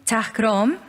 자, 그럼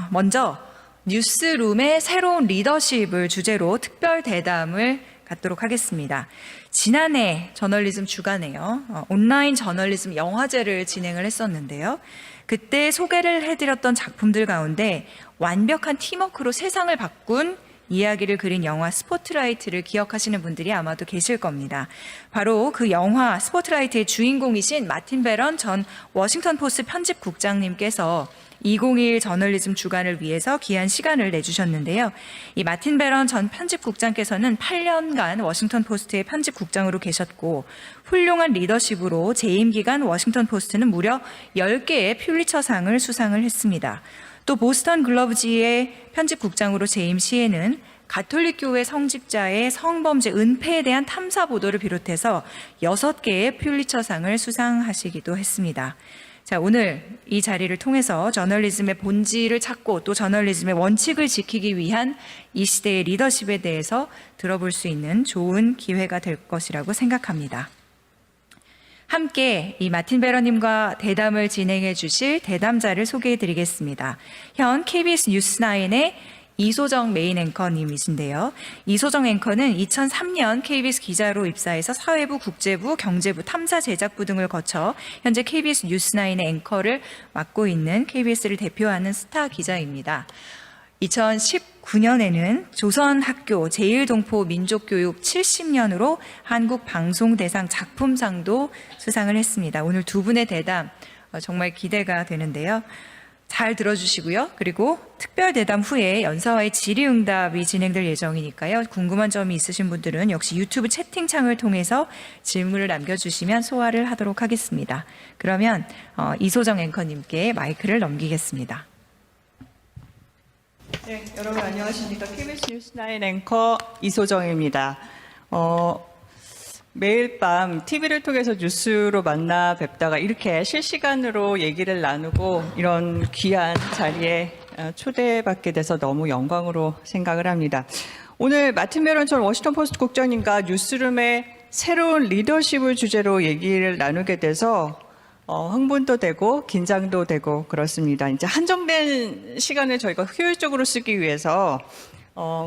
먼저 뉴스룸의 새로운 리더십을 주제로 특별 대담을 갖도록 하겠습니다. 지난해 저널리즘 주간에요. 온라인 저널리즘 영화제를 진행을 했었는데요. 그때 소개를 해드렸던 작품들 가운데 완벽한 팀워크로 세상을 바꾼 이야기를 그린 영화 스포트라이트를 기억하시는 분들이 아마도 계실 겁니다. 바로 그 영화 스포트라이트의 주인공이신 마틴 베런 전 워싱턴 포스트 편집국장님께서 2021 저널리즘 주간을 위해서 귀한 시간을 내주셨는데요. 이 마틴 베런 전 편집국장께서는 8년간 워싱턴 포스트의 편집국장으로 계셨고 훌륭한 리더십으로 재임 기간 워싱턴 포스트는 무려 10개의 퓰리처상을 수상을 했습니다. 또 보스턴 글러브지의 편집국장으로 재임 시에는 가톨릭 교회 성직자의 성범죄 은폐에 대한 탐사 보도를 비롯해서 6개의 퓰리처상을 수상하시기도 했습니다. 자, 오늘 이 자리를 통해서 저널리즘의 본질을 찾고 또 저널리즘의 원칙을 지키기 위한 이 시대의 리더십에 대해서 들어볼 수 있는 좋은 기회가 될 것이라고 생각합니다. 함께 이 마틴 베러님과 대담을 진행해 주실 대담자를 소개해 드리겠습니다. 현 KBS 뉴스9의 이소정 메인 앵커님이신데요. 이소정 앵커는 2003년 KBS 기자로 입사해서 사회부, 국제부, 경제부, 탐사 제작부 등을 거쳐 현재 KBS 뉴스9의 앵커를 맡고 있는 KBS를 대표하는 스타 기자입니다. 2019년에는 조선학교 제1동포 민족교육 70년으로 한국방송대상 작품상도 수상을 했습니다. 오늘 두 분의 대담 정말 기대가 되는데요. 잘 들어주시고요. 그리고 특별 대담 후에 연사와의 질의응답이 진행될 예정이니까요. 궁금한 점이 있으신 분들은 역시 유튜브 채팅창을 통해서 질문을 남겨주시면 소화를 하도록 하겠습니다. 그러면 이소정 앵커님께 마이크를 넘기겠습니다. 네, 여러분 안녕하십니까. KBS 뉴스9 앵커 이소정입니다. 매일 밤 TV를 통해서 뉴스로 만나 뵙다가 이렇게 실시간으로 얘기를 나누고 이런 귀한 자리에 초대받게 돼서 너무 영광으로 생각을 합니다. 오늘 마틴 베런 전 워싱턴 포스트 국장님과 뉴스룸의 새로운 리더십을 주제로 얘기를 나누게 돼서 흥분도 되고 긴장도 되고 그렇습니다. 이제 한정된 시간을 저희가 효율적으로 쓰기 위해서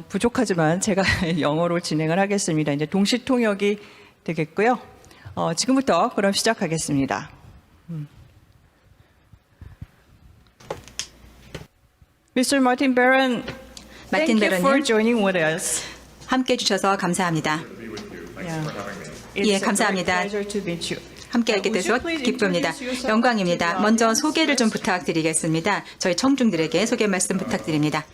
부족하지만 제가 영어로 진행을 하겠습니다. 이제 동시 통역이 되겠고요. 지금부터 그럼 시작하겠습니다. Mr. Martin Barron, thank you for 베런님, joining with us. 함께해 주셔서 감사합니다. Yeah. 예, It's a 감사합니다. great pleasure to meet you. 함께하게 돼서 기쁩니다. 영광입니다. 먼저 소개를 좀 부탁드리겠습니다. 저희 청중들에게 소개 말씀 부탁드립니다.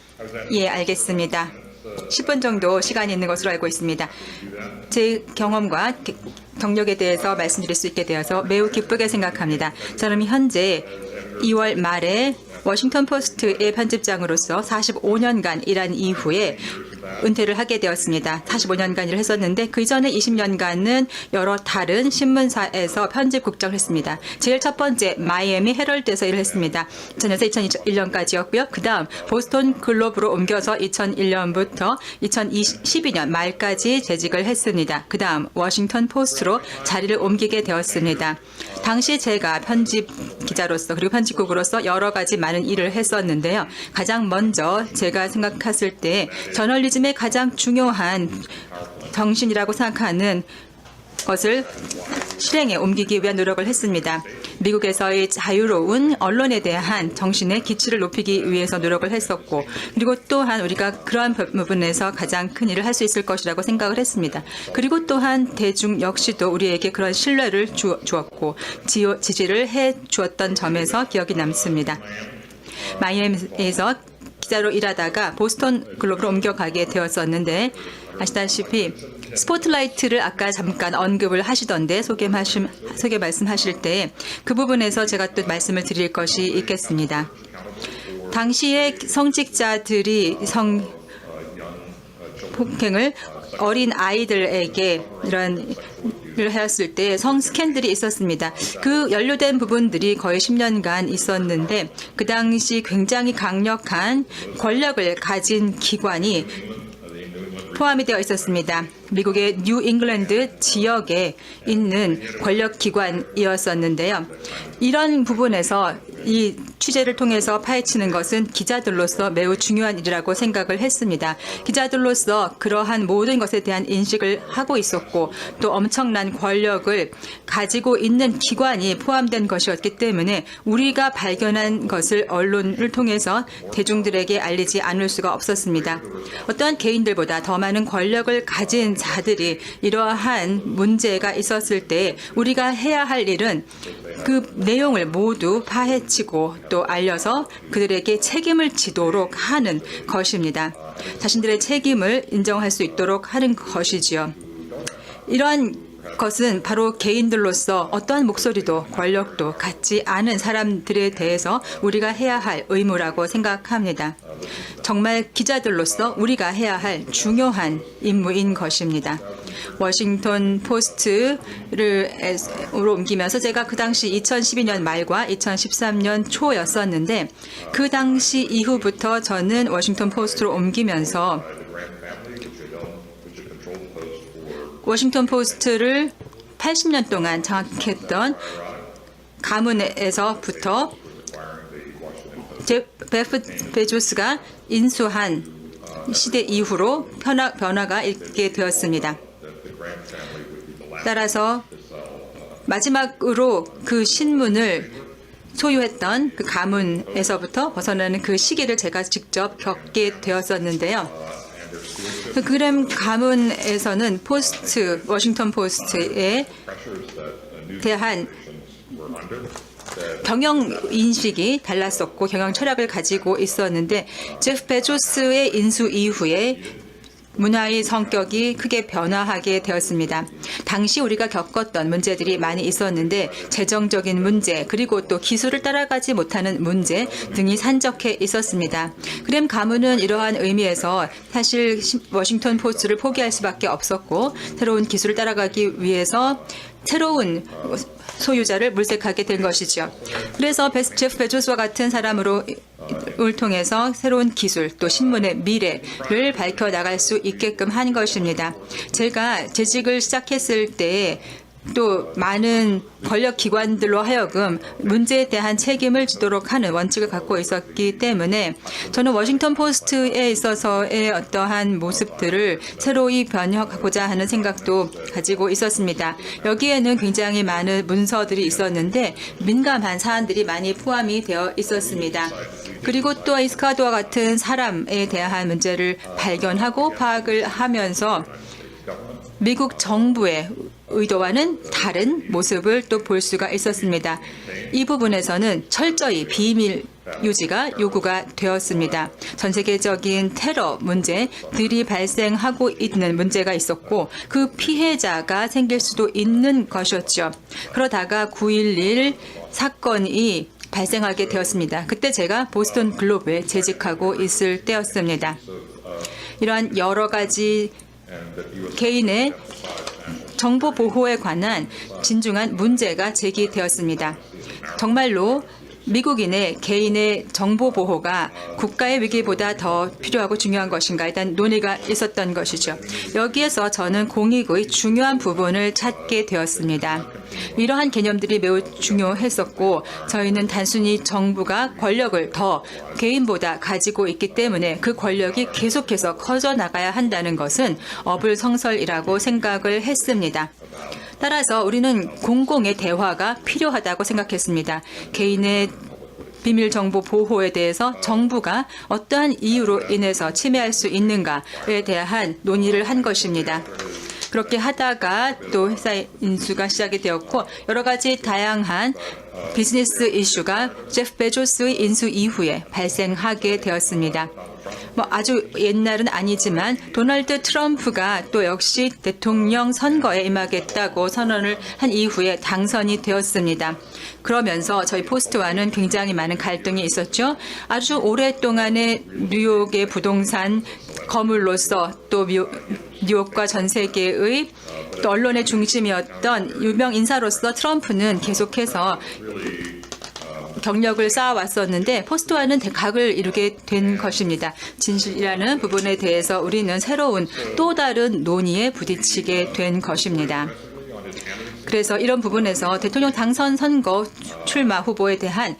예, 알겠습니다. 10분 정도 시간이 있는 것으로 알고 있습니다. 제 경험과 경력에 대해서 말씀드릴 수 있게 되어서 매우 기쁘게 생각합니다. 저는 현재 2월 말에 워싱턴 포스트의 편집장으로서 45년간 일한 이후에 은퇴를 하게 되었습니다. 45년간 일을 했었는데 그 이전에 20년간은 여러 다른 신문사에서 편집국장을 했습니다. 제일 첫 번째 마이애미 헤럴드에서 일을 했습니다. 2000년에서 2001년까지였고요. 그 다음 보스턴 글로브로 옮겨서 2001년부터 2012년 말까지 재직을 했습니다. 그 다음 워싱턴 포스트로 자리를 옮기게 되었습니다. 당시 제가 편집 기자로서 그리고 편집국으로서 여러 가지 많은 일을 했었는데요. 가장 먼저 제가 생각했을 때 저널리즘의 가장 중요한 정신이라고 생각하는 것을 실행에 옮기기 위한 노력을 했습니다. 미국에서의 자유로운 언론에 대한 정신의 기치를 높이기 위해서 노력을 했었고 그리고 또한 우리가 그러한 부분에서 가장 큰 일을 할 수 있을 것이라고 생각을 했습니다. 그리고 또한 대중 역시도 우리에게 그런 신뢰를 주었고 지지를 해주었던 점에서 기억이 남습니다. 마이애미에서 기자로 일하다가 보스턴 글로브로 옮겨가게 되었었는데 아시다시피 스포트라이트를 아까 잠깐 언급을 하시던데 소개 말씀하실 때 그 부분에서 제가 또 말씀을 드릴 것이 있겠습니다. 당시에 성직자들이 성폭행을 어린 아이들에게 이런 를 하였을 때 성 스캔들이 있었습니다. 그 연루된 부분들이 거의 10년간 있었는데 그 당시 굉장히 강력한 권력을 가진 기관이 포함이 되어 있었습니다. 미국의 뉴 잉글랜드 지역에 있는 권력 기관이었었는데요. 이런 부분에서 이 취재를 통해서 파헤치는 것은 기자들로서 매우 중요한 일이라고 생각을 했습니다. 기자들로서 그러한 모든 것에 대한 인식을 하고 있었고 또 엄청난 권력을 가지고 있는 기관이 포함된 것이었기 때문에 우리가 발견한 것을 언론을 통해서 대중들에게 알리지 않을 수가 없었습니다. 어떠한 개인들보다 더 많은 권력을 가진 자들이 이러한 문제가 있었을 때 우리가 해야 할 일은 그 내용을 모두 파헤치고 또 알려서 그들에게 책임을 지도록 하는 것입니다. 자신들의 책임을 인정할 수 있도록 하는 것이지요. 이러한 것은 바로 개인들로서 어떠한 목소리도 권력도 갖지 않은 사람들에 대해서 우리가 해야 할 의무라고 생각합니다. 정말 기자들로서 우리가 해야 할 중요한 임무인 것입니다. 워싱턴 포스트를 옮기면서 제가 그 당시 2012년 말과 2013년 초였었는데 그 당시 이후부터 저는 워싱턴 포스트로 옮기면서 워싱턴 포스트를 80년 동안 장악했던 가문에서부터 제프 베조스가 인수한 시대 이후로 변화가 있게 되었습니다. 따라서 마지막으로 그 신문을 소유했던 그 가문에서부터 벗어나는 그 시기를 제가 직접 겪게 되었었는데요. 그 그램 가문에서는 워싱턴 포스트에 대한 경영 인식이 달랐었고 경영 철학을 가지고 있었는데 제프 베조스의 인수 이후에 문화의 성격이 크게 변화하게 되었습니다. 당시 우리가 겪었던 문제들이 많이 있었는데 재정적인 문제 그리고 또 기술을 따라가지 못하는 문제 등이 산적해 있었습니다. 그램 가문은 이러한 의미에서 사실 워싱턴 포스트를 포기할 수밖에 없었고 새로운 기술을 따라가기 위해서 새로운 소유자를 물색하게 된 것이죠. 그래서 제프 베조스와 같은 사람을 통해서 새로운 기술 또 신문의 미래를 밝혀나갈 수 있게끔 한 것입니다. 제가 재직을 시작했을 때 또 많은 권력기관들로 하여금 문제에 대한 책임을 지도록 하는 원칙을 갖고 있었기 때문에 저는 워싱턴 포스트에 있어서의 어떠한 모습들을 새로이 변혁하고자 하는 생각도 가지고 있었습니다. 여기에는 굉장히 많은 문서들이 있었는데 민감한 사안들이 많이 포함이 되어 있었습니다. 그리고 또 이스카도와 같은 사람에 대한 문제를 발견하고 파악을 하면서 미국 정부의 의도와는 다른 모습을 또 볼 수가 있었습니다. 이 부분에서는 철저히 비밀 유지가 요구가 되었습니다. 전 세계적인 테러 문제들이 발생하고 있는 문제가 있었고 그 피해자가 생길 수도 있는 것이었죠. 그러다가 9.11 사건이 발생하게 되었습니다. 그때 제가 보스턴 글로브에 재직하고 있을 때였습니다. 이러한 여러 가지 개인의 정보 보호에 관한 진중한 문제가 제기되었습니다. 정말로 미국인의 개인의 정보 보호가 국가의 위기보다 더 필요하고 중요한 것인가 일단 논의가 있었던 것이죠. 여기에서 저는 공익의 중요한 부분을 찾게 되었습니다. 이러한 개념들이 매우 중요했었고 저희는 단순히 정부가 권력을 더 개인보다 가지고 있기 때문에 그 권력이 계속해서 커져나가야 한다는 것은 어불성설이라고 생각을 했습니다. 따라서 우리는 공공의 대화가 필요하다고 생각했습니다. 개인의 비밀 정보 보호에 대해서 정부가 어떠한 이유로 인해서 침해할 수 있는가에 대한 논의를 한 것입니다. 그렇게 하다가 또 회사 인수가 시작이 되었고 여러 가지 다양한 비즈니스 이슈가 제프 베조스의 인수 이후에 발생하게 되었습니다. 아주 옛날은 아니지만 도널드 트럼프가 또 역시 대통령 선거에 임하겠다고 선언을 한 이후에 당선이 되었습니다. 그러면서 저희 포스트와는 굉장히 많은 갈등이 있었죠. 아주 오랫동안의 뉴욕의 부동산 거물로서 또 뉴욕과 전 세계의 또 언론의 중심이었던 유명 인사로서 트럼프는 계속해서 경력을 쌓아왔었는데 포스트와는 대각을 이루게 된 것입니다. 진실이라는 부분에 대해서 우리는 새로운 또 다른 논의에 부딪히게 된 것입니다. 그래서 이런 부분에서 대통령 당선 선거 출마 후보에 대한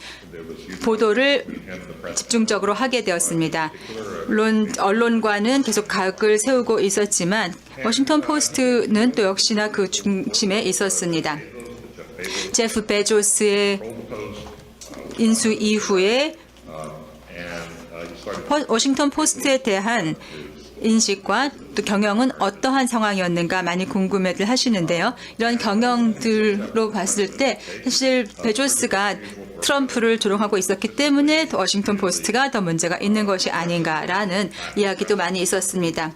보도를 집중적으로 하게 되었습니다. 물론 언론과는 계속 각을 세우고 있었지만 워싱턴 포스트는 또 역시나 그 중심에 있었습니다. 제프 베조스의 인수 이후에 워싱턴 포스트에 대한 인식과 또 경영은 어떠한 상황이었는가 많이 궁금해들 하시는데요. 이런 경영들로 봤을 때 사실 베조스가 트럼프를 조롱하고 있었기 때문에 워싱턴 포스트가 더 문제가 있는 것이 아닌가라는 이야기도 많이 있었습니다.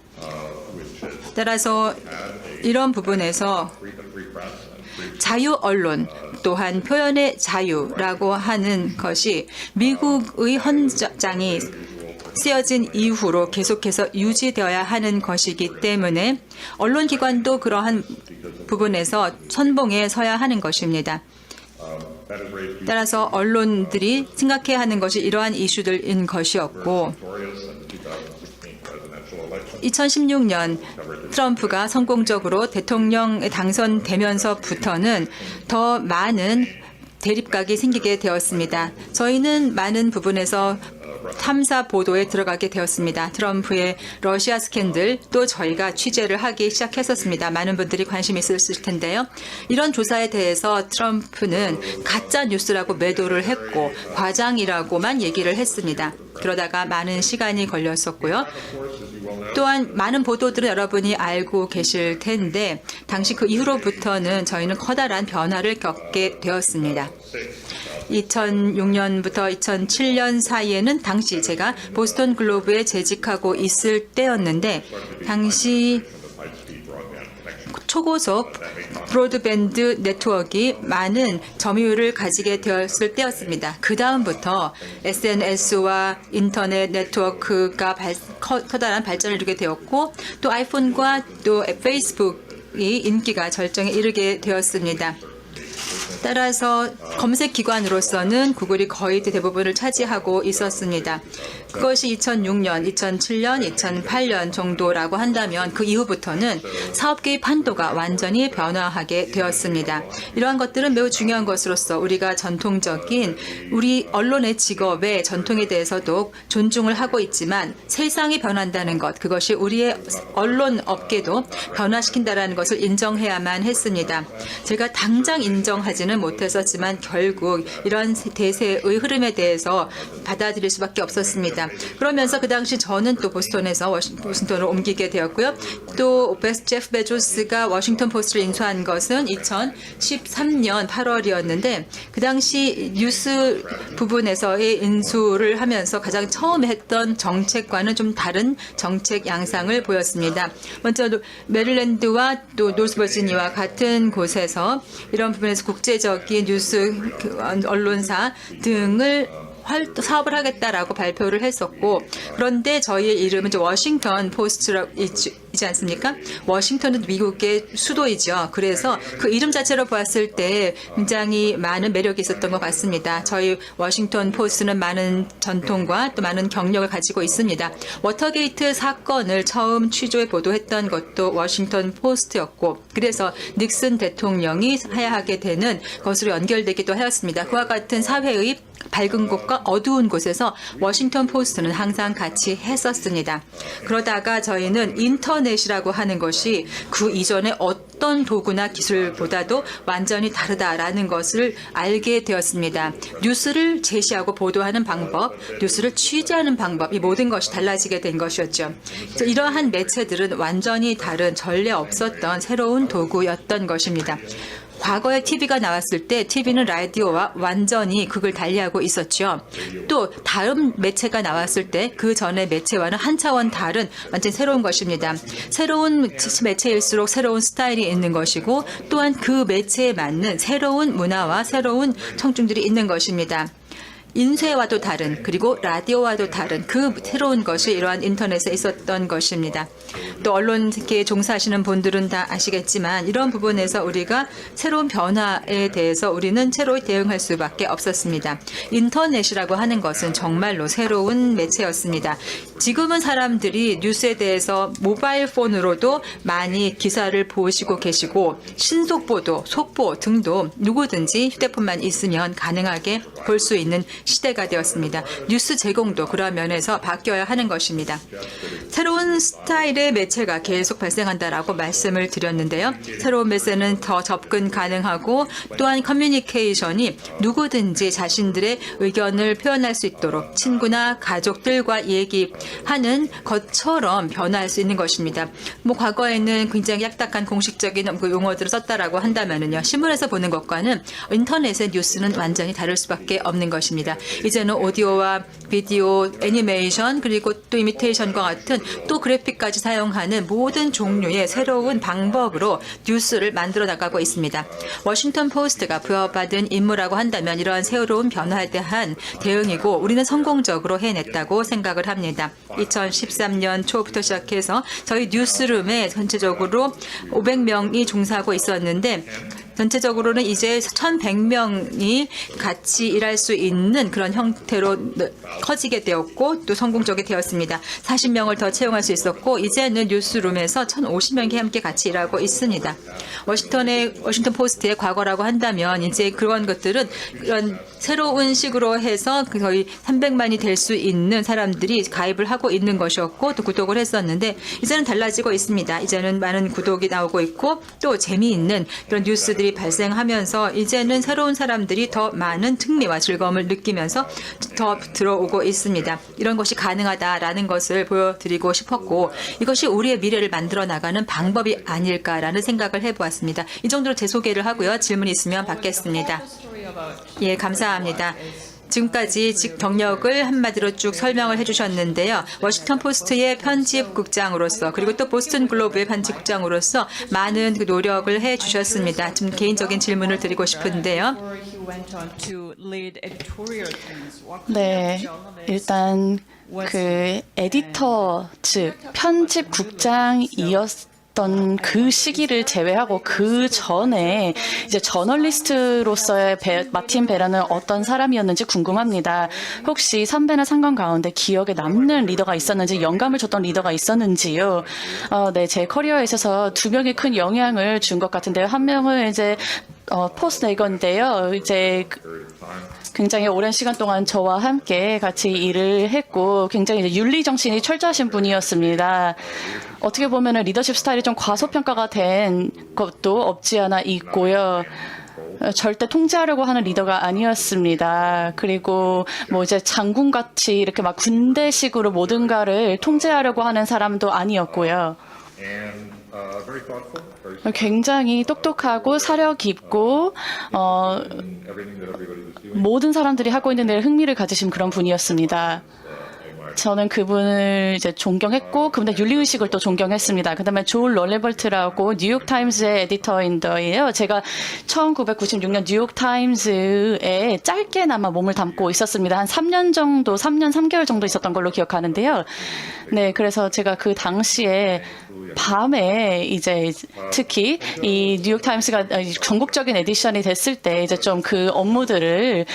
따라서 이런 부분에서 자유 언론 또한 표현의 자유라고 하는 것이 미국의 헌장이 쓰여진 이후로 계속해서 유지되어야 하는 것이기 때문에 언론기관도 그러한 부분에서 선봉에 서야 하는 것입니다. 따라서 언론들이 생각해야 하는 것이 이러한 이슈들인 것이었고 2016년 트럼프가 성공적으로 대통령에 당선되면서부터는 더 많은 대립각이 생기게 되었습니다. 저희는 많은 부분에서 탐사 보도에 들어가게 되었습니다. 트럼프의 러시아 스캔들 또 저희가 취재를 하기 시작했었습니다. 많은 분들이 관심이 있으실 텐데요. 이런 조사에 대해서 트럼프는 가짜 뉴스라고 매도를 했고 과장이라고만 얘기를 했습니다. 그러다가 많은 시간이 걸렸었고요. 또한 많은 보도들은 여러분이 알고 계실 텐데 당시 그 이후로부터는 저희는 커다란 변화를 겪게 되었습니다. 2006년부터 2007년 사이에는 당시 제가 보스턴 글로브에 재직하고 있을 때였는데 당시 초고속 브로드밴드 네트워크가 많은 점유율을 가지게 되었을 때였습니다. 그 다음부터 SNS와 인터넷 네트워크가 커다란 발전을 이루게 되었고 또 아이폰과 또 페이스북이 인기가 절정에 이르게 되었습니다. 따라서 검색 기관으로서는 구글이 거의 대부분을 차지하고 있었습니다. 그것이 2006년, 2007년, 2008년 정도라고 한다면 그 이후부터는 사업계의 판도가 완전히 변화하게 되었습니다. 이러한 것들은 매우 중요한 것으로서 우리가 전통적인 우리 언론의 직업의 전통에 대해서도 존중을 하고 있지만 세상이 변한다는 것, 그것이 우리의 언론 업계도 변화시킨다는 것을 인정해야만 했습니다. 제가 당장 인정하지는 못했었지만 결국 이런 대세의 흐름에 대해서 받아들일 수밖에 없었습니다. 그러면서 그 당시 저는 또 보스턴에서 워싱턴으로 옮기게 되었고요. 또 제프 베조스가 워싱턴 포스트를 인수한 것은 2013년 8월이었는데 그 당시 뉴스 부분에서의 인수를 하면서 가장 처음 했던 정책과는 좀 다른 정책 양상을 보였습니다. 먼저 메릴랜드와 또 노스버지니와 같은 곳에서 이런 부분에서 국제적인 뉴스 언론사 등을 사업을 하겠다라고 발표를 했었고 그런데 저희의 이름은 워싱턴 포스트이지 않습니까? 워싱턴은 미국의 수도이죠. 그래서 그 이름 자체로 보았을 때 굉장히 많은 매력이 있었던 것 같습니다. 저희 워싱턴 포스트는 많은 전통과 또 많은 경력을 가지고 있습니다. 워터게이트 사건을 처음 취조해 보도했던 것도 워싱턴 포스트였고 그래서 닉슨 대통령이 하야하게 되는 것으로 연결되기도 하였습니다. 그와 같은 사회의 밝은 곳과 어두운 곳에서 워싱턴 포스트는 항상 같이 했었습니다. 그러다가 저희는 인터넷이라고 하는 것이 그 이전에 어떤 도구나 기술보다도 완전히 다르다라는 것을 알게 되었습니다. 뉴스를 제시하고 보도하는 방법, 뉴스를 취재하는 방법, 이 모든 것이 달라지게 된 것이었죠. 이러한 매체들은 완전히 다른 전례 없었던 새로운 도구였던 것입니다. 과거에 TV가 나왔을 때 TV는 라디오와 완전히 극을 달리하고 있었죠. 또 다음 매체가 나왔을 때 그 전의 매체와는 한 차원 다른 완전 새로운 것입니다. 새로운 매체일수록 새로운 스타일이 있는 것이고 또한 그 매체에 맞는 새로운 문화와 새로운 청중들이 있는 것입니다. 인쇄와도 다른 그리고 라디오와도 다른 그 새로운 것이 이러한 인터넷에 있었던 것입니다. 또 언론계에 종사하시는 분들은 다 아시겠지만 이런 부분에서 우리가 새로운 변화에 대해서 우리는 새로 대응할 수밖에 없었습니다. 인터넷이라고 하는 것은 정말로 새로운 매체였습니다. 지금은 사람들이 뉴스에 대해서 모바일 폰으로도 많이 기사를 보시고 계시고 신속 보도, 속보 등도 누구든지 휴대폰만 있으면 가능하게 볼 수 있는 시대가 되었습니다. 뉴스 제공도 그런 면에서 바뀌어야 하는 것입니다. 새로운 스타일의 매체가 계속 발생한다라고 말씀을 드렸는데요. 새로운 매체는 더 접근 가능하고 또한 커뮤니케이션이 누구든지 자신들의 의견을 표현할 수 있도록 친구나 가족들과 얘기하는 것처럼 변화할 수 있는 것입니다. 뭐 과거에는 굉장히 약딱한 공식적인 그 용어들을 썼다라고 한다면은요. 신문에서 보는 것과는 인터넷의 뉴스는 완전히 다를 수밖에 없는 것입니다. 이제는 오디오와 비디오, 애니메이션 그리고 또 이미테이션과 같은 또 그래픽까지 사용하는 모든 종류의 새로운 방법으로 뉴스를 만들어 나가고 있습니다. 워싱턴 포스트가 부여받은 임무라고 한다면 이러한 새로운 변화에 대한 대응이고 우리는 성공적으로 해냈다고 생각을 합니다. 2013년 초부터 시작해서 저희 뉴스룸에 전체적으로 500명이 종사하고 있었는데 전체적으로는 이제 1,100명이 같이 일할 수 있는 그런 형태로 커지게 되었고 또 성공적이 되었습니다. 40명을 더 채용할 수 있었고 이제는 뉴스룸에서 1,050명이 함께 같이 일하고 있습니다. 워싱턴 포스트의 과거라고 한다면 이제 그런 것들은 이런 새로운 식으로 해서 거의 300만이 될 수 있는 사람들이 가입을 하고 있는 것이었고 또 구독을 했었는데 이제는 달라지고 있습니다. 이제는 많은 구독이 나오고 있고 또 재미있는 그런 뉴스들이 발생하면서 이제는 새로운 사람들이 더 많은 흥미와 즐거움을 느끼면서 더 들어오고 있습니다. 이런 것이 가능하다라는 것을 보여드리고 싶었고 이것이 우리의 미래를 만들어 나가는 방법이 아닐까라는 생각을 해보았습니다. 이 정도로 제 소개를 하고요. 질문 있으면 받겠습니다. 예, 감사합니다. 지금까지 경력을 한마디로 쭉 설명을 해주셨는데요. 워싱턴 포스트의 편집국장으로서 그리고 또 보스턴 글로브의 편집국장으로서 많은 그 노력을 해주셨습니다. 좀 개인적인 질문을 드리고 싶은데요. 네, 일단 그 에디터 즉 편집국장이었던 그 시기를 제외하고 그 전에 이제 저널리스트로서의 마틴 베라는 어떤 사람이었는지 궁금합니다. 혹시 선배나 상관 가운데 기억에 남는 리더가 있었는지 영감을 줬던 리더가 있었는지요? 네, 제 커리어에 있어서 두 명이 큰 영향을 준 것 같은데요. 한 명은 이제 포스 네건인데요. 이제 굉장히 오랜 시간 동안 저와 함께 같이 일을 했고 굉장히 이제 윤리 정신이 철저하신 분이었습니다. 어떻게 보면은 리더십 스타일이 좀 과소평가가 된 것도 없지 않아 있고요. 절대 통제하려고 하는 리더가 아니었습니다. 그리고 뭐 이제 장군같이 이렇게 막 군대식으로 모든가를 통제하려고 하는 사람도 아니었고요. 굉장히 똑똑하고 사려 깊고 모든 사람들이 하고 있는 데에 흥미를 가지신 그런 분이었습니다. 저는 그분을 이제 존경했고 그분의 윤리의식을 또 존경했습니다. 그다음에 조엘 롤레벌트라고 뉴욕타임스의 에디터인데요. 제가 1996년 뉴욕타임스에 짧게나마 몸을 담고 있었습니다. 한 3년 정도, 3년 3개월 정도 있었던 걸로 기억하는데요. 네, 그래서 제가 그 당시에 밤에 이제 특히 이 뉴욕타임스가 전국적인 에디션이 됐을 때 이제 좀 그 업무들을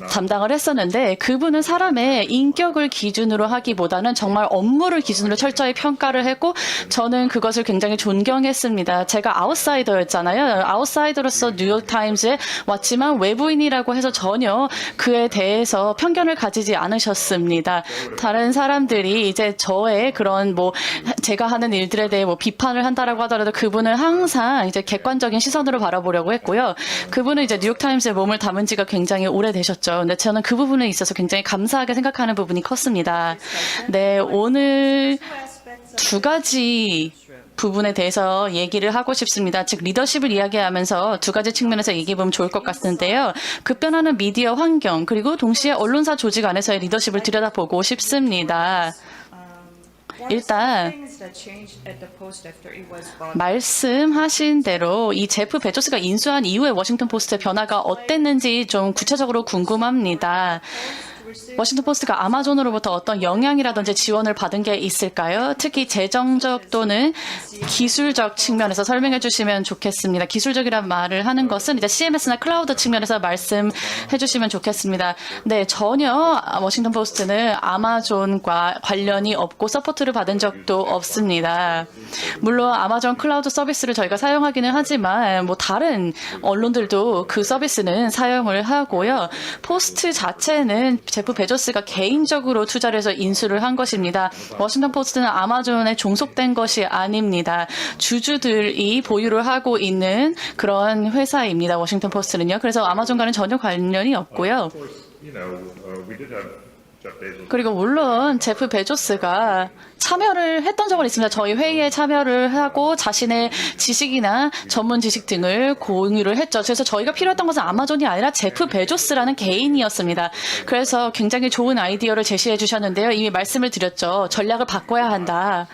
담당을 했었는데 그분은 사람의 인격을 기준으로 하기보다는 정말 업무를 기준으로 철저히 평가를 했고 저는 그것을 굉장히 존경했습니다. 제가 아웃사이더였잖아요. 아웃사이더로서 뉴욕타임스에 왔지만 외부인이라고 해서 전혀 그에 대해서 편견을 가지지 않으셨습니다. 다른 사람들이 이제 저의 그런 뭐 제가 하는 일들에 대해 뭐 비판을 한다라고 하더라도 그분은 항상 이제 객관적인 시선으로 바라보려고 했고요. 그분은 이제 뉴욕타임스에 몸을 담은 지가 굉장히 오래되셨죠. 근데 저는 그 부분에 있어서 굉장히 감사하게 생각하는 부분이 컸습니다. 네, 오늘 두 가지 부분에 대해서 얘기를 하고 싶습니다. 즉 리더십을 이야기하면서 두 가지 측면에서 얘기해보면 좋을 것 같은데요. 급변하는 미디어 환경 그리고 동시에 언론사 조직 안에서의 리더십을 들여다보고 싶습니다. 일단 말씀하신 대로 이 제프 베조스가 인수한 이후에 워싱턴 포스트의 변화가 어땠는지 좀 구체적으로 궁금합니다. 워싱턴 포스트가 아마존으로부터 어떤 영향이라든지 지원을 받은 게 있을까요? 특히 재정적 또는 기술적 측면에서 설명해 주시면 좋겠습니다. 기술적이란 말을 하는 것은 이제 CMS나 클라우드 측면에서 말씀해 주시면 좋겠습니다. 네, 전혀 워싱턴 포스트는 아마존과 관련이 없고 서포트를 받은 적도 없습니다. 물론 아마존 클라우드 서비스를 저희가 사용하기는 하지만 뭐 다른 언론들도 그 서비스는 사용을 하고요. 포스트 자체는 제프 베조스가 개인적으로 투자를 해서 인수를 한 것입니다. 워싱턴 포스트는 아마존에 종속된 것이 아닙니다. 주주들이 보유를 하고 있는 그런 회사입니다. 워싱턴 포스트는요. 그래서 아마존과는 전혀 관련이 없고요. 그리고 물론 제프 베조스가 참여를 했던 적은 있습니다. 저희 회의에 참여를 하고 자신의 지식이나 전문 지식 등을 공유를 했죠. 그래서 저희가 필요했던 것은 아마존이 아니라 제프 베조스라는 개인이었습니다. 그래서 굉장히 좋은 아이디어를 제시해 주셨는데요. 이미 말씀을 드렸죠. 전략을 바꿔야 한다.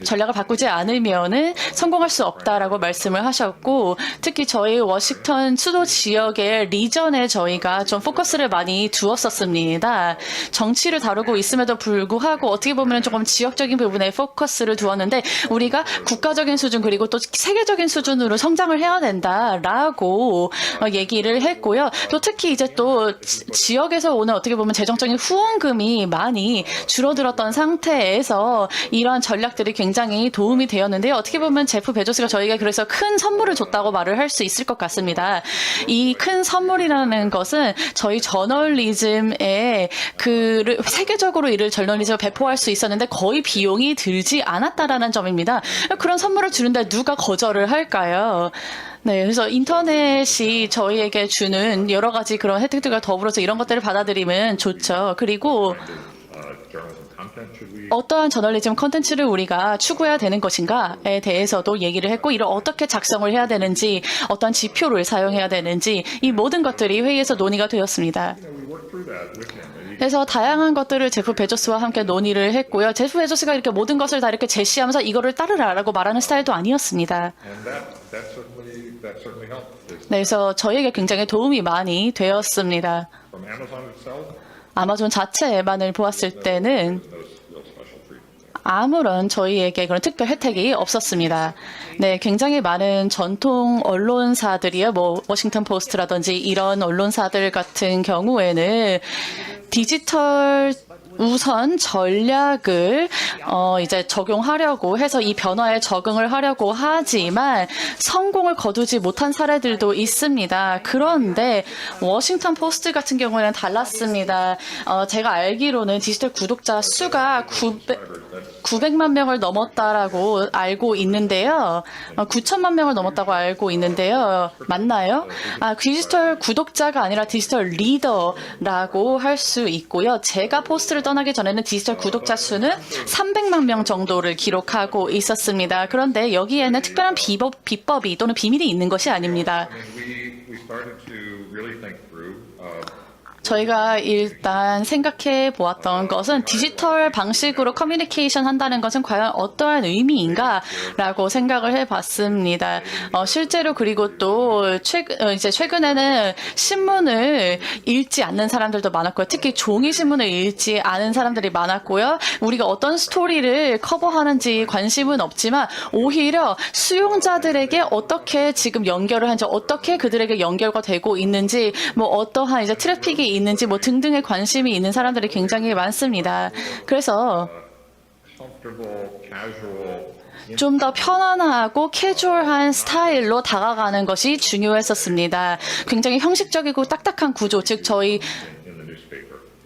전략을 바꾸지 않으면은 성공할 수 없다라고 말씀을 하셨고, 특히 저희 워싱턴 수도 지역의 리전에 저희가 좀 포커스를 많이 두었었습니다. 정치를 다루고 있음에도 불구하고 어떻게 보면 조금 지역적인 부분에 포커스를 두었는데 우리가 국가적인 수준 그리고 또 세계적인 수준으로 성장을 해야 된다라고 얘기를 했고요. 또 특히 이제 또 지역에서 오는 어떻게 보면 재정적인 후원금이 많이 줄어들었던 상태에서 이러한 전략들이 굉장히 도움이 되었는데요. 어떻게 보면 제프 베조스가 저희가 그래서 큰 선물을 줬다고 말을 할 수 있을 것 같습니다. 이 큰 선물이라는 것은 저희 저널리즘에 그 세계적으로 이를 저널리즘을 배포할 수 있었는데 거의 비용이 들지 않았다라는 점입니다. 그런 선물을 주는데 누가 거절을 할까요? 네, 그래서 인터넷이 저희에게 주는 여러 가지 그런 혜택들과 더불어서 이런 것들을 받아들이면 좋죠. 그리고 어떠한 저널리즘 컨텐츠를 우리가 추구해야 되는 것인가에 대해서도 얘기를 했고, 이를 어떻게 작성을 해야 되는지, 어떠한 지표를 사용해야 되는지, 이 모든 것들이 회의에서 논의가 되었습니다. 그래서 다양한 것들을 제프 베조스와 함께 논의를 했고요. 제프 베조스가 이렇게 모든 것을 다 이렇게 제시하면서 이거를 따르라라고 말하는 스타일도 아니었습니다. 네, 그래서 저희에게 굉장히 도움이 많이 되었습니다. 아마존 자체만을 보았을 때는 아무런 저희에게 그런 특별 혜택이 없었습니다. 네, 굉장히 많은 전통 언론사들이요, 뭐 워싱턴 포스트라든지 이런 언론사들 같은 경우에는 디지털 우선 전략을 이제 적용하려고 해서 이 변화에 적응을 하려고 하지만 성공을 거두지 못한 사례들도 있습니다. 그런데 워싱턴 포스트 같은 경우에는 달랐습니다. 제가 알기로는 디지털 구독자 수가 900만 명을 넘었다라고 알고 있는데요. 9천만 명을 넘었다고 알고 있는데요. 맞나요? 디지털 구독자가 아니라 디지털 리더라고 할 수 있고요. 제가 포스트를 떠나기 전에는 디지털 구독자 수는 300만 명 정도를 기록하고 있었습니다. 그런데 여기에는 특별한 비법이 또는 비밀이 있는 것이 아닙니다. 저희가 일단 생각해 보았던 것은 디지털 방식으로 커뮤니케이션 한다는 것은 과연 어떠한 의미인가라고 생각을 해 봤습니다. 실제로 그리고 또 이제 최근에는 신문을 읽지 않는 사람들도 많았고요. 특히 종이 신문을 읽지 않은 사람들이 많았고요. 우리가 어떤 스토리를 커버하는지 관심은 없지만 오히려 수용자들에게 어떻게 지금 연결을 하는지, 어떻게 그들에게 연결가 되고 있는지, 뭐 어떠한 이제 트래픽이 있는지 뭐 등등의 관심이 있는 사람들이 굉장히 많습니다. 그래서 좀 더 편안하고 캐주얼한 스타일로 다가가는 것이 중요했었습니다. 굉장히 형식적이고 딱딱한 구조, 즉 저희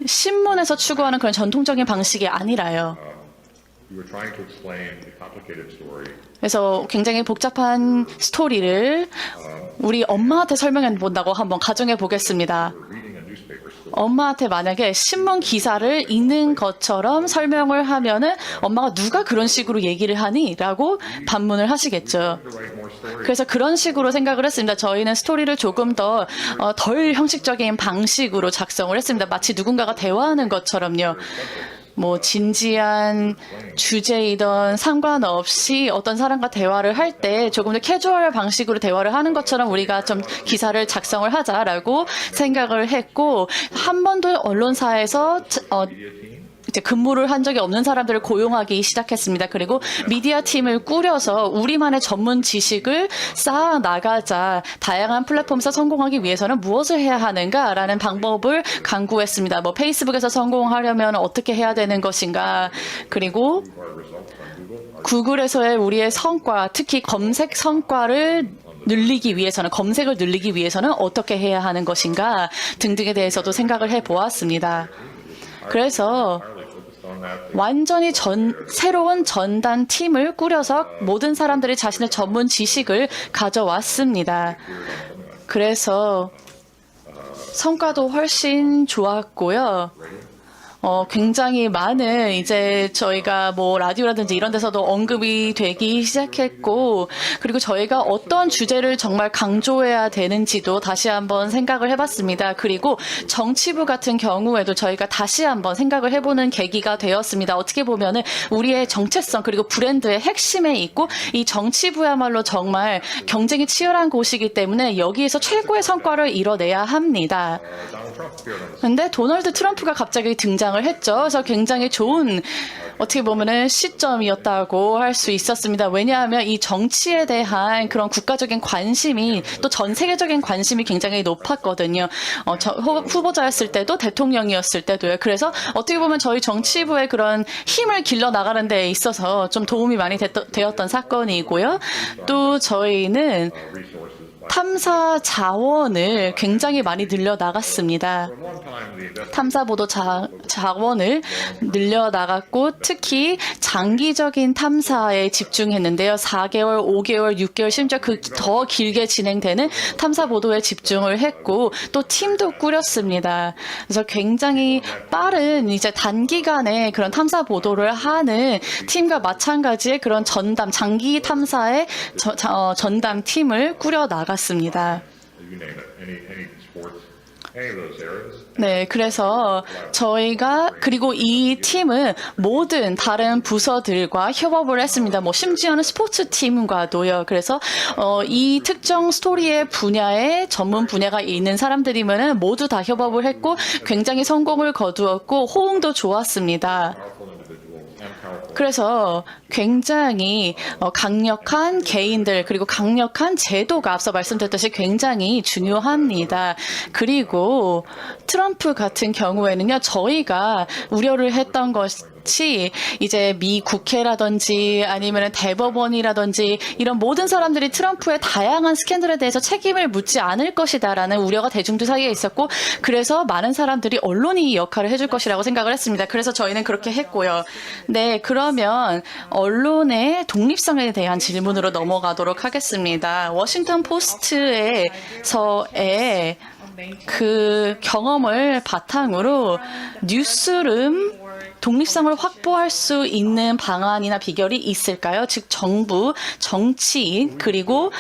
신문에서 추구하는 그런 전통적인 방식이 아니라요. 그래서 굉장히 복잡한 스토리를 우리 엄마한테 설명해 본다고 한번 가정해 보겠습니다. 엄마한테 만약에 신문 기사를 읽는 것처럼 설명을 하면은 엄마가 누가 그런 식으로 얘기를 하니? 라고 반문을 하시겠죠. 그래서 그런 식으로 생각을 했습니다. 저희는 스토리를 조금 더 덜 형식적인 방식으로 작성을 했습니다. 마치 누군가가 대화하는 것처럼요. 뭐 진지한 주제이던 상관없이 어떤 사람과 대화를 할 때 조금 더 캐주얼 방식으로 대화를 하는 것처럼 우리가 좀 기사를 작성을 하자라고 생각을 했고, 한 번도 언론사에서 이제 근무를 한 적이 없는 사람들을 고용하기 시작했습니다. 그리고 미디어 팀을 꾸려서 우리만의 전문 지식을 쌓아 나가자. 다양한 플랫폼에서 성공하기 위해서는 무엇을 해야 하는가라는 방법을 강구했습니다. 뭐 페이스북에서 성공하려면 어떻게 해야 되는 것인가. 그리고 구글에서의 우리의 성과, 특히 검색 성과를 늘리기 위해서는, 검색을 늘리기 위해서는 어떻게 해야 하는 것인가 등등에 대해서도 생각을 해보았습니다. 그래서 완전히 새로운 전단 팀을 꾸려서 모든 사람들이 자신의 전문 지식을 가져왔습니다. 그래서 성과도 훨씬 좋았고요. 굉장히 많은 이제 저희가 뭐 라디오라든지 이런 데서도 언급이 되기 시작했고, 그리고 저희가 어떤 주제를 정말 강조해야 되는지도 다시 한번 생각을 해봤습니다. 그리고 정치부 같은 경우에도 저희가 다시 한번 생각을 해보는 계기가 되었습니다. 어떻게 보면은 우리의 정체성 그리고 브랜드의 핵심에 있고, 이 정치부야말로 정말 경쟁이 치열한 곳이기 때문에 여기에서 최고의 성과를 이뤄내야 합니다. 근데 도널드 트럼프가 갑자기 등장을 했죠. 그래서 굉장히 좋은, 어떻게 보면은 시점이었다고 할 수 있었습니다. 왜냐하면 이 정치에 대한 그런 국가적인 관심이, 또 전 세계적인 관심이 굉장히 높았거든요. 후보자였을 때도 대통령이었을 때도요. 그래서 어떻게 보면 저희 정치부의 그런 힘을 길러 나가는 데 있어서 좀 도움이 많이 되었던 사건이고요. 또 저희는 탐사 자원을 굉장히 많이 늘려 나갔습니다. 탐사 보도 자원을 늘려 나갔고, 특히 장기적인 탐사에 집중했는데요. 4개월, 5개월, 6개월, 심지어 더 길게 진행되는 탐사 보도에 집중을 했고, 또 팀도 꾸렸습니다. 그래서 굉장히 빠른 이제 단기간에 그런 탐사 보도를 하는 팀과 마찬가지의 그런 전담, 장기 탐사의 전담 팀을 꾸려 나갔습니다. 네, 그래서 저희가, 그리고 이 팀은 모든 다른 부서들과 협업을 했습니다. 뭐 심지어는 스포츠 팀과도요. 그래서 이 특정 스토리의 분야에 전문 분야가 있는 사람들이면은 모두 다 협업을 했고, 굉장히 성공을 거두었고 호응도 좋았습니다. 그래서 굉장히 강력한 개인들, 그리고 강력한 제도가 앞서 말씀드렸듯이 굉장히 중요합니다. 그리고 트럼프 같은 경우에는요, 저희가 우려를 했던 것이 이제 미 국회라든지 아니면 대법원이라든지 이런 모든 사람들이 트럼프의 다양한 스캔들에 대해서 책임을 묻지 않을 것이다라는 우려가 대중들 사이에 있었고, 그래서 많은 사람들이 언론이 이 역할을 해줄 것이라고 생각을 했습니다. 그래서 저희는 그렇게 했고요. 네, 그러면 언론의 독립성에 대한 질문으로 넘어가도록 하겠습니다. 워싱턴 포스트에서의 그 경험을 바탕으로 뉴스룸 독립성을 확보할 수 있는 방안이나 비결이 있을까요? 즉 정부, 정치인, 그리고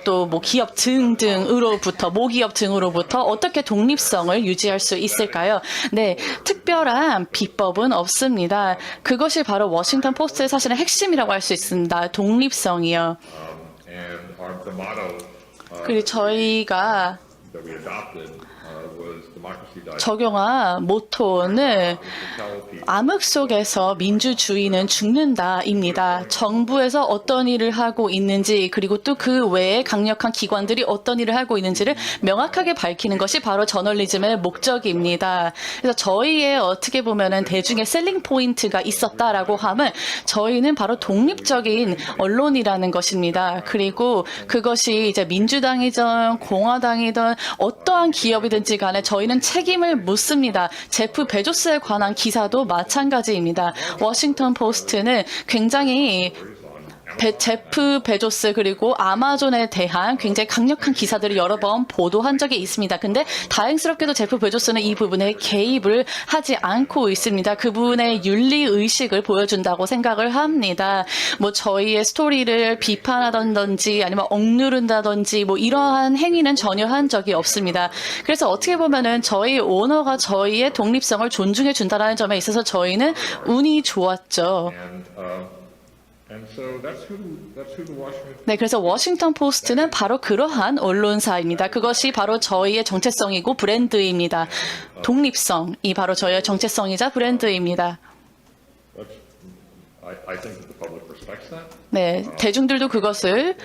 또 뭐 기업 등등으로부터, 모기업 등으로부터 어떻게 독립성을 유지할 수 있을까요? 네, 특별한 비법은 없습니다. 그것이 바로 워싱턴 포스트의 사실은 핵심이라고 할 수 있습니다. 독립성이요. 그리고 저희가 적용한 모토는 암흑 속에서 민주주의는 죽는다입니다. 정부에서 어떤 일을 하고 있는지, 그리고 또 그 외에 강력한 기관들이 어떤 일을 하고 있는지를 명확하게 밝히는 것이 바로 저널리즘의 목적입니다. 그래서 저희의 어떻게 보면은 대중의 셀링 포인트가 있었다라고 하면 저희는 바로 독립적인 언론이라는 것입니다. 그리고 그것이 이제 민주당이든 공화당이든 어떠한 기업이든지 간에 저희는 책임을 묻습니다. 제프 베조스에 관한 기사도 마찬가지입니다. 워싱턴 포스트는 굉장히 제프 베조스 그리고 아마존에 대한 굉장히 강력한 기사들을 여러 번 보도한 적이 있습니다. 근데 다행스럽게도 제프 베조스는 이 부분에 개입을 하지 않고 있습니다. 그분의 윤리 의식을 보여준다고 생각을 합니다. 뭐 저희의 스토리를 비판하던지 아니면 억누른다든지 뭐 이러한 행위는 전혀 한 적이 없습니다. 그래서 어떻게 보면은 저희 오너가 저희의 독립성을 존중해 준다라는 점에 있어서 저희는 운이 좋았죠. And so that's who the Washington 네, 그래서 워싱턴 포스트는 바로 그러한 언론사입니다. 그것이 바로 저희의 정체성이고 브랜드입니다. 독립성이 바로 저희의 정체성이자 브랜드입니다. I think that the public respects that. 네, 대중들도 그것을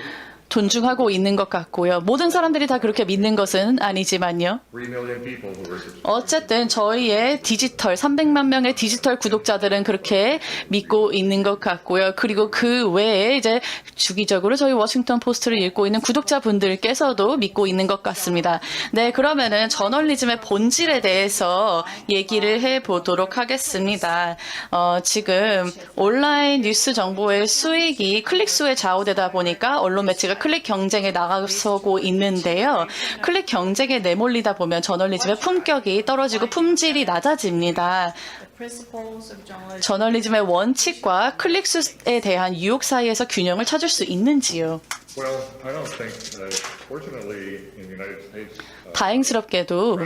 존중하고 있는 것 같고요. 모든 사람들이 다 그렇게 믿는 것은 아니지만요. 3 million people who were subscribed. 어쨌든 저희의 디지털 300만 명의 디지털 구독자들은 그렇게 믿고 있는 것 같고요. 그리고 그 외에 이제 주기적으로 저희 워싱턴 포스트를 읽고 있는 구독자분들께서도 믿고 있는 것 같습니다. 네, 그러면은 저널리즘의 본질에 대해서 얘기를 해보도록 하겠습니다. 지금 온라인 뉴스 정보의 수익이 클릭 수에 좌우되다 보니까 언론 매체가 클릭 경쟁에 나가서고 있는데요. 클릭 경쟁에 내몰리다 보면 저널리즘의 품격이 떨어지고 품질이 낮아집니다. 저널리즘의 원칙과 클릭 수에 대한 유혹 사이에서 균형을 찾을 수 있는지요? Well, I don't think, fortunately, in the United States, 다행스럽게도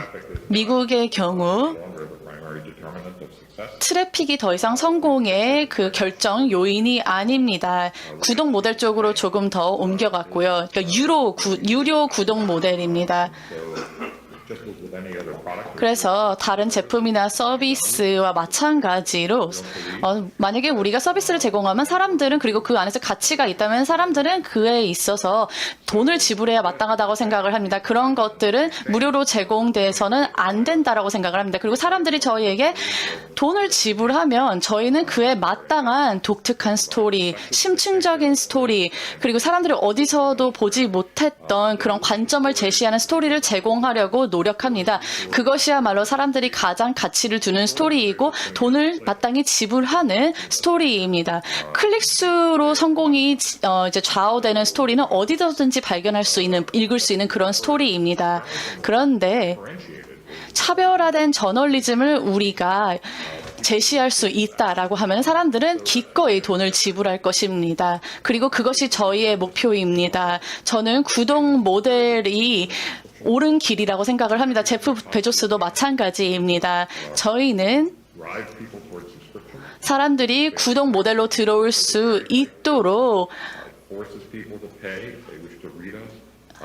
미국의 경우 no longer the primary determinant of success. 트래픽이 더 이상 성공의 그 결정 요인이 아닙니다. 구독 모델 쪽으로 조금 더 옮겨갔고요. 그러니까 유료 구독 모델입니다. Just as with any other product. 그래서 다른 제품이나 서비스와 마찬가지로 만약에 우리가 서비스를 제공하면 사람들은 그리고 그 안에서 가치가 있다면 사람들은 그에 있어서 돈을 지불해야 마땅하다고 생각을 합니다. 그런 것들은 무료로 제공돼서는 안 된다라고 생각을 합니다. 그리고 사람들이 저희에게 돈을 지불하면 저희는 그에 마땅한 독특한 스토리, 심층적인 스토리, 그리고 사람들이 어디서도 보지 못했던 그런 관점을 제시하는 스토리를 제공하려고 노력합니다. 그것이야말로 사람들이 가장 가치를 두는 스토리이고 돈을 마땅히 지불하는 스토리입니다. 클릭수로 성공이 이제 좌우되는 스토리는 어디서든지 발견할 수 있는, 읽을 수 있는 그런 스토리입니다. 그런데 차별화된 저널리즘을 우리가 제시할 수 있다라고 하면 사람들은 기꺼이 돈을 지불할 것입니다. 그리고 그것이 저희의 목표입니다. 저는 구독 모델이 옳은 길이라고 생각을 합니다. 제프 베조스도 마찬가지입니다. 저희는 Drive people towards subscription. 사람들이 구독 모델로 들어올 수 있도록 Forces people to pay if they wish to read us.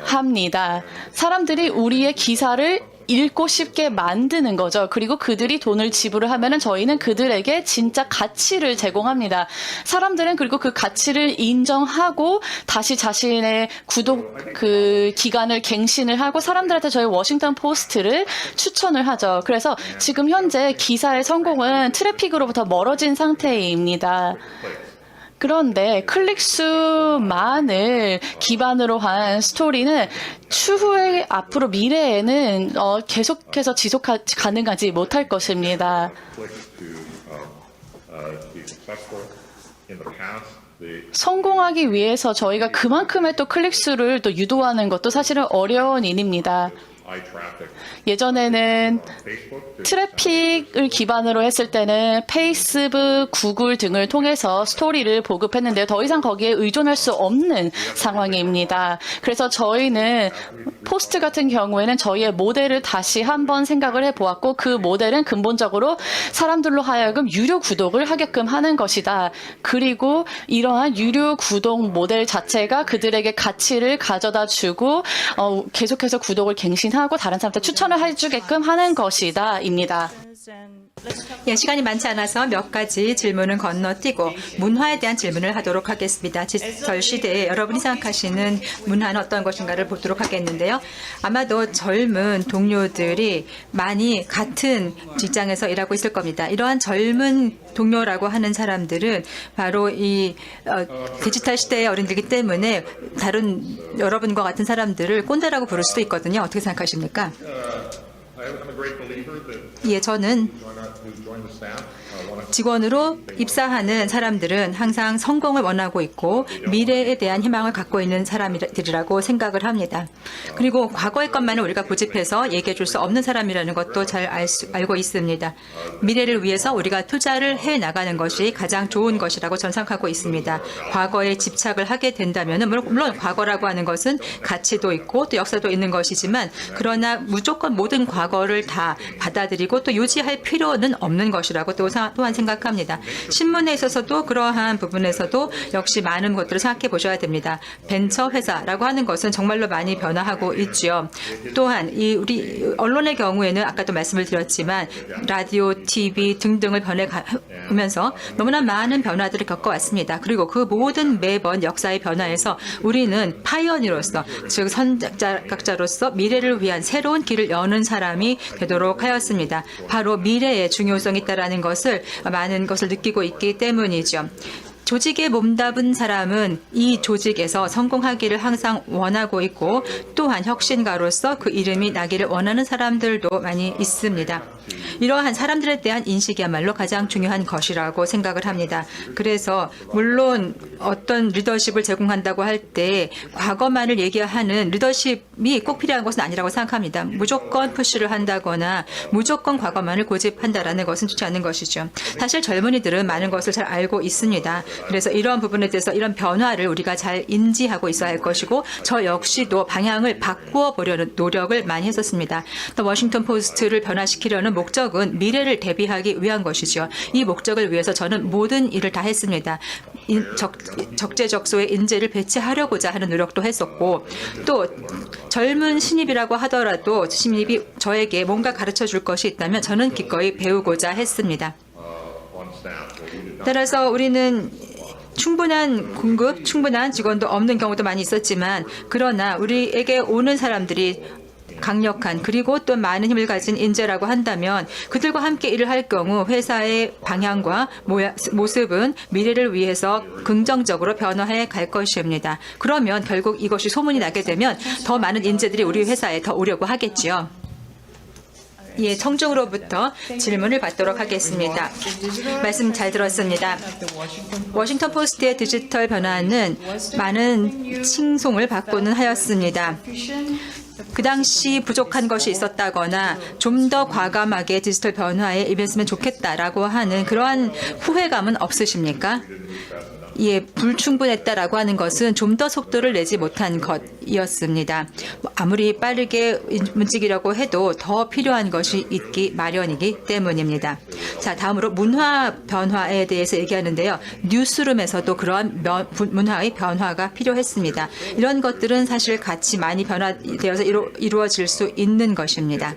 합니다. 사람들이 우리의 기사를 읽고 싶게 만드는 거죠. 그리고 그들이 돈을 지불을 하면은 저희는 그들에게 진짜 가치를 제공합니다. 사람들은 그리고 그 가치를 인정하고 다시 자신의 구독 그 기간을 갱신을 하고 사람들한테 저희 워싱턴 포스트를 추천을 하죠. 그래서 지금 현재 기사의 성공은 트래픽으로부터 멀어진 상태입니다. 그런데 클릭수만을 기반으로 한 스토리는 추후에 앞으로 미래에는 계속해서 지속 가능하지 못할 것입니다. Clicks to be successful in the past. 성공하기 위해서 저희가 그만큼의 또 클릭수를 또 유도하는 것도 사실은 어려운 일입니다. Eye traffic. 예전에는 Facebook. 트래픽을 기반으로 했을 때는 페이스북, 구글 등을 통해서 스토리를 보급했는데요. 더 이상 거기에 의존할 수 없는 상황입니다. 그래서 저희는 포스트 같은 경우에는 저희의 모델을 다시 한번 생각을 해보았고 그 모델은 근본적으로 사람들로 하여금 유료 구독을 하게끔 하는 것이다. 그리고 이러한 유료 구독 모델 자체가 그들에게 가치를 가져다 주고 계속해서 구독을 갱신하고 다른 사람한테 추천을 해주게끔 하는 것이다 입니다. 예, 시간이 많지 않아서 몇 가지 질문은 건너뛰고 문화에 대한 질문을 하도록 하겠습니다. 디지털 시대에 여러분이 생각하시는 문화는 어떤 것인가를 보도록 하겠는데요. 아마도 젊은 동료들이 많이 같은 직장에서 일하고 있을 겁니다. 이러한 젊은 동료라고 하는 사람들은 바로 이 디지털 시대의 어른들이기 때문에 다른 여러분과 같은 사람들을 꼰대라고 부를 수도 있거든요. 어떻게 생각하십니까? I'm a great believer that 예, 저는 who join the staff want to 직원으로 입사하는 사람들은 항상 성공을 원하고 있고 미래에 대한 희망을 갖고 있는 사람들이라고 생각을 합니다. 그리고 과거의 것만을 우리가 고집해서 얘기해 줄 수 없는 사람이라는 것도 잘 알고 있습니다. 미래를 위해서 우리가 투자를 해 나가는 것이 가장 좋은 것이라고 저는 생각하고 있습니다. 과거에 집착을 하게 된다면 물론 과거라고 하는 것은 가치도 있고 또 역사도 있는 것이지만 그러나 무조건 모든 과거를 다 받아들이고 또 유지할 필요는 없는 것이라고 또한 생각합니다. 신문에 있어서도 그러한 부분에서도 역시 많은 것들을 생각해 보셔야 됩니다. 벤처 회사라고 하는 것은 정말로 많이 변화하고 있죠. 또한 우리 언론의 경우에는 아까도 말씀을 드렸지만 라디오, TV 등등을 변해가면서 너무나 많은 변화들을 겪어왔습니다. 그리고 그 모든 매번 역사의 변화에서 우리는 파이어니로서 즉 선각자로서 미래를 위한 새로운 길을 여는 사람이 되도록 하였습니다. 바로 미래의 중요성이 있다는 것을 많은 것을 느끼고 있기 때문이죠. 조직에 몸담은 사람은 이 조직에서 성공하기를 항상 원하고 있고 또한 혁신가로서 그 이름이 나기를 원하는 사람들도 많이 있습니다. 이러한 사람들에 대한 인식이야말로 가장 중요한 것이라고 생각을 합니다. 그래서 물론 어떤 리더십을 제공한다고 할 때 과거만을 얘기하는 리더십이 꼭 필요한 것은 아니라고 생각합니다. 무조건 푸시를 한다거나 무조건 과거만을 고집한다라는 것은 좋지 않은 것이죠. 사실 젊은이들은 많은 것을 잘 알고 있습니다. 그래서 이러한 부분에 대해서 이런 변화를 우리가 잘 인지하고 있어야 할 것이고 저 역시도 방향을 바꾸어 보려는 노력을 많이 했었습니다. 또 워싱턴 포스트를 변화시키려는 목적은 미래를 대비하기 위한 것이죠. 이 목적을 위해서 저는 모든 일을 다 했습니다. 적재적소의 인재를 배치하려고자 하는 노력도 했었고 또 젊은 신입이라고 하더라도 신입이 저에게 뭔가 가르쳐 줄 것이 있다면 저는 기꺼이 배우고자 했습니다. on staff. So we did not 따라서 우리는 충분한 공급, 충분한 직원도 없는 경우도 많이 있었지만 그러나 우리에게 오는 사람들이 강력한 그리고 또 많은 힘을 가진 인재라고 한다면 그들과 함께 일을 할 경우 회사의 방향과 모습은 미래를 위해서 긍정적으로 변화해 갈 것입니다. 그러면 결국 이것이 소문이 나게 되면 더 많은 인재들이 우리 회사에 더 오려고 하겠지요. 예, 청중으로부터 질문을 받도록 하겠습니다. 말씀 잘 들었습니다. 워싱턴 포스트의 디지털 변화는 많은 칭송을 받고는 하였습니다. 그 당시 부족한 것이 있었다거나 좀 더 과감하게 디지털 변화에 임했으면 좋겠다라고 하는 그러한 후회감은 없으십니까? 예, 불충분했다라고 하는 것은 좀 더 속도를 내지 못한 것이었습니다. 아무리 빠르게 움직이려고 해도 더 필요한 것이 있기 마련이기 때문입니다. 자, 다음으로 문화 변화에 대해서 얘기하는데요. 뉴스룸에서도 그러한 문화의 변화가 필요했습니다. 이런 것들은 사실 같이 많이 변화되어서 이루어질 수 있는 것입니다.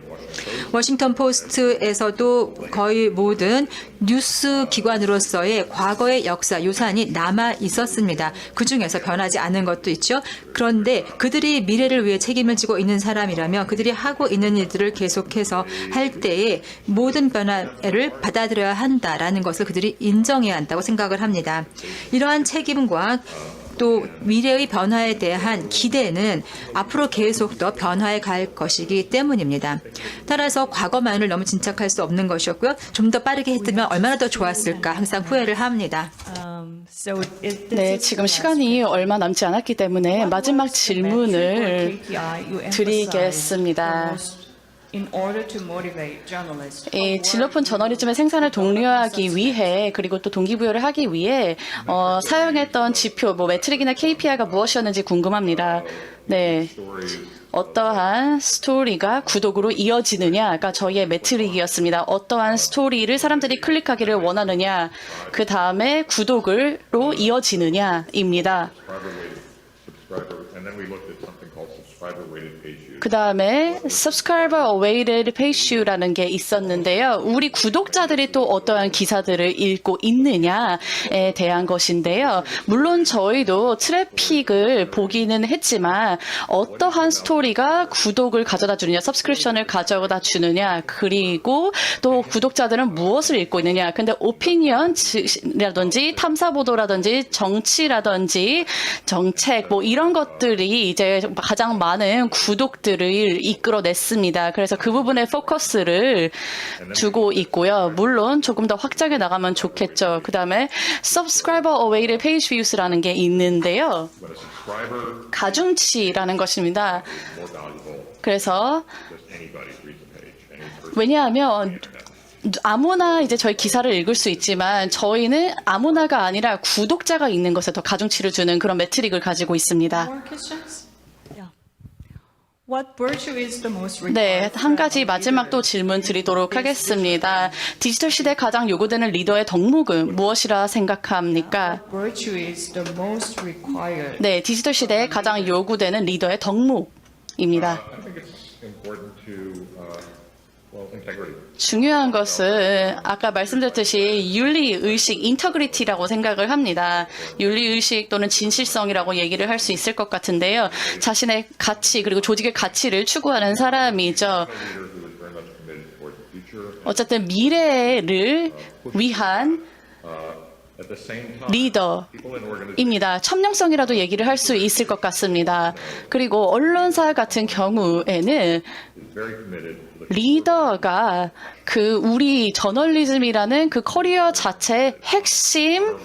워싱턴 포스트에서도 거의 모든 뉴스 기관으로서의 과거의 역사, 유산이 남아 있었습니다. 그중에서 변하지 않은 것도 있죠. 그런데 그들이 미래를 위해 책임을 지고 있는 사람이라면 그들이 하고 있는 일들을 계속해서 할 때에 모든 변화를 받아들여야 한다라는 것을 그들이 인정해야 한다고 생각을 합니다. 이러한 책임과 또 미래의 변화에 대한 기대는 앞으로 계속 더 변화해 갈 것이기 때문입니다. 따라서 과거만을 너무 진척할 수 없는 것이었고요. 좀 더 빠르게 했으면 얼마나 더 좋았을까 항상 후회를 합니다. 네, 지금 시간이 얼마 남지 않았기 때문에 마지막 질문을 드리겠습니다. 이 질 높은 저널리즘의 생산을 독려하기 위해 그리고 또 동기부여를 하기 위해 사용했던 지표, 매트릭이나 KPI가 무엇이었는지 궁금합니다. 네. 어떠한 스토리가 구독으로 이어지느냐가 저희의 매트릭이었습니다. 어떠한 스토리를 사람들이 클릭하기를 원하느냐, 그 다음에 구독으로 이어지느냐입니다. and then we looked at something called subscriber weighted page views. 그 다음에 Subscriber Awaited Page View라는 게 있었는데요. 우리 구독자들이 또 어떠한 기사들을 읽고 있느냐에 대한 것인데요. 물론 저희도 트래픽을 보기는 했지만 어떠한 스토리가 구독을 가져다 주느냐, 서브스크립션을 가져다 주느냐, 그리고 또 구독자들은 무엇을 읽고 있느냐. 근데 오피니언이라든지 탐사보도라든지 정치라든지 정책 이런 것들이 이제 가장 많은 구독들 뉴스를 이끌어냈습니다. 그래서 그 부분에 포커스를 두고 있고요. 물론 조금 더 확장해 나가면 좋겠죠. 그 다음에 subscriber awaited page views라는 게 있는데요. When a subscriber 가중치라는 것입니다. is more valuable 그래서 than anybody who reads the page. Any person 왜냐하면 아무나 이제 저희 기사를 읽을 수 있지만 저희는 아무나가 아니라 구독자가 있는 것에 더 가중치를 주는 그런 매트릭을 가지고 있습니다. More questions? Yeah. What virtue is the most 네, required 한 가지 마지막 또 질문 드리도록 하겠습니다. 디지털 시대에 가장 요구되는 리더의 덕목은 무엇이라 생각합니까? virtue is the most required? 네, 디지털 시대에 가장 요구되는 리더의 덕목입니다. I think it's important to, integrity. 중요한 것은 아까 말씀드렸듯이 윤리의식, 인터그리티라고 생각을 합니다. 윤리의식 또는 진실성이라고 얘기를 할 수 있을 것 같은데요. 자신의 가치 그리고 조직의 가치를 추구하는 사람이죠. Leader who is very much committed toward the future. 어쨌든 미래를 위한 At the same time, 리더 people in organizations 입니다. 첨령성이라도 얘기를 할 수 있을 것 같습니다. 그리고 언론사 같은 경우에는 is very committed to the 리더가 그 우리 저널리즘이라는 그 커리어 자체의 핵심을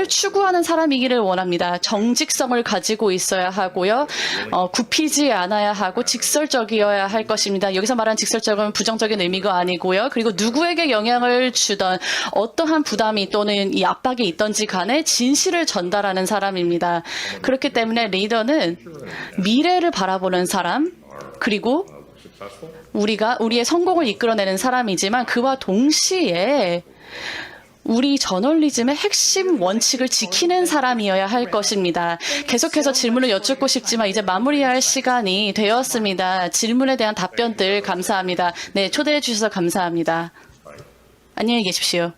추구하는 사람이기를 원합니다. 정직성을 가지고 있어야 하고요. 굽히지 않아야 하고 직설적이어야 할 것입니다. 여기서 말하는 직설적은 부정적인 의미가 아니고요. 그리고 누구에게 영향을 주던 어떠한 부담이 또는 이 압박이 있던지 간에 진실을 전달하는 사람입니다. 그렇기 때문에 리더는 미래를 바라보는 사람 그리고 successful. 우리의 성공을 이끌어내는 사람이지만 그와 동시에 우리 저널리즘의 핵심 원칙을 지키는 사람이어야 할 것입니다. 계속해서 질문을 여쭙고 싶지만 이제 마무리할 시간이 되었습니다. 질문에 대한 답변들 감사합니다. 네, 초대해 주셔서 감사합니다. 안녕히 계십시오.